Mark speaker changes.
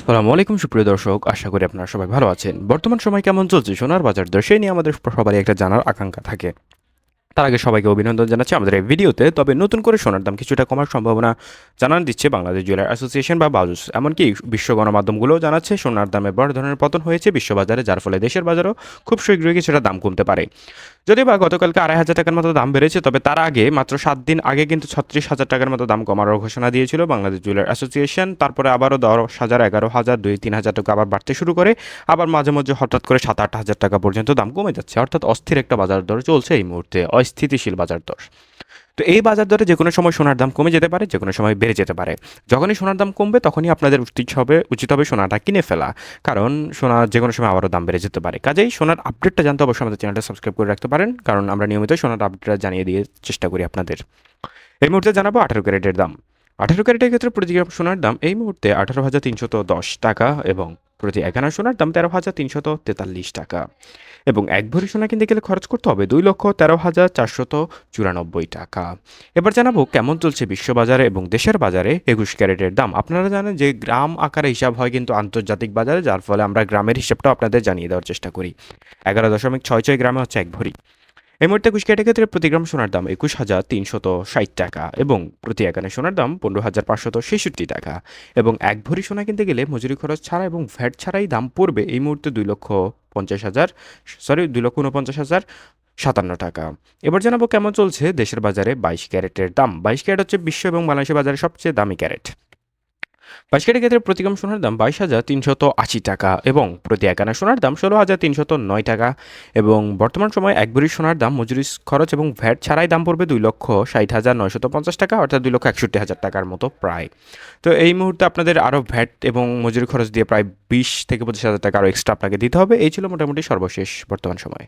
Speaker 1: আসসালামু আলাইকুম সুপ্রিয় দর্শক, আশা করি আপনারা সবাই ভালো আছেন। বর্তমান সময় কেমন চলছে সোনার বাজার দর সেই নিয়ে আমাদের সবারই একটা জানার আকাঙ্ক্ষা থাকে। তার আগে সবাইকে অভিনন্দন জানাচ্ছি আমাদের এই ভিডিওতে। তবে নতুন করে সোনার দাম কিছুটা কমার সম্ভাবনা জানান দিচ্ছে বাংলাদেশ জুয়েলার অ্যাসোসিয়েশন বা বাজুস। এমনকি বিশ্ব গণমাধ্যমগুলোও জানাচ্ছে সোনার দামে বড় ধরনের পতন হয়েছে বিশ্ববাজারে, যার ফলে দেশের বাজারও খুব শীঘ্রই কিছুটা দাম কমতে পারে। যদিও বা গতকালকে ২,৫০০ টাকার মতো দাম বেড়েছে, তবে তার আগে মাত্র ৭ দিন আগে কিন্তু ৩৬,০০০ টাকার মতো দাম কমার ঘোষণা দিয়েছিল বাংলাদেশ জুয়েলার অ্যাসোসিয়েশন। তারপরে আবারও ১০,০০০, ১১,০০০, ২-৩,০০০ টাকা আবার বাড়তে শুরু করে। আবার মাঝে মধ্যে হঠাৎ করে ৭-৮,০০০ টাকা পর্যন্ত দাম কমে যাচ্ছে। অর্থাৎ অস্থির একটা বাজার দর চলছে এই মুহূর্তে, অস্থিতিশীল বাজার দর। তো এই বাজার দরে যেকোনো সময় সোনার দাম কমে যেতে পারে, যেকোনো সময় বেড়ে যেতে পারে। যখনই সোনার দাম কমবে তখনই আপনাদের উচিত হবে সোনাটা কিনে ফেলা। কারণ সোনা যেকোনো সময় আবারও দাম বেড়ে যেতে পারে। কাজেই সোনার আপডেটটা জানতে অবশ্যই আমাদের চ্যানেলটা সাবস্ক্রাইব করে রাখতে পারেন, কারণ আমরা নিয়মিত সোনার আপডেটটা জানিয়ে দিয়ে চেষ্টা করি আপনাদের। এই মুহূর্তে জানাবো 18 ক্যারেটের দাম। 18 ক্যারেটের ক্ষেত্রে প্রতি গ্রাম সোনার দাম এই মুহূর্তে 18,310 টাকা এবং প্রতি 1 আনা সোনার দাম 13,343 টাকা। এবং এক ভরি সোনা কিনতে গেলে খরচ করতে হবে 2,13,494 টাকা। এবার জানাবো কেমন চলছে বিশ্ববাজারে এবং দেশের বাজারে 21 ক্যারেটের দাম। আপনারা জানেন যে গ্রাম আকারে হিসাব হয় কিন্তু আন্তর্জাতিক বাজারে, যার ফলে আমরা গ্রামের হিসাবটাও আপনাদের জানিয়ে দেওয়ার চেষ্টা করি। 11.66 গ্রামে হচ্ছে 1 ভরি। এই মুহূর্তে 21 ক্যারেটের ক্ষেত্রে প্রতি গ্রাম সোনার দাম 21,360 টাকা এবং প্রতি 1 আনা সোনার দাম 15,566 টাকা। এবং এক ভরি সোনা কিনতে গেলে মজুরি খরচ ছাড়া এবং ভ্যাট ছাড়াই দাম পড়বে এই মুহূর্তে 2,49,57 টাকা। এবার জানাবো কেমন চলছে দেশের বাজারে 22 ক্যারেটের দাম। 22 ক্যারেট হচ্ছে বিশ্ব এবং বাংলাদেশের বাজারে সবচেয়ে দামি ক্যারেট। 22 ক্যারেটের ক্ষেত্রে প্রতি গ্রাম সোনার দাম 22,380 টাকা এবং প্রতি 1 আনা সোনার দাম 16,309 টাকা। এবং বর্তমান সময়ে 1 ভরি সোনার দাম মজুরি খরচ এবং ভ্যাট ছাড়াই দাম পড়বে 2,60,950 টাকা, অর্থাৎ 2,61,000 টাকার মতো প্রায়। তো এই মুহূর্তে আপনাদের আরও ভ্যাট এবং মজুরি খরচ দিয়ে প্রায় 20 থেকে 25,000 টাকা আরও এক্সট্রা আপনাকে দিতে হবে। এই ছিল মোটামুটি সর্বশেষ বর্তমান সময়ে।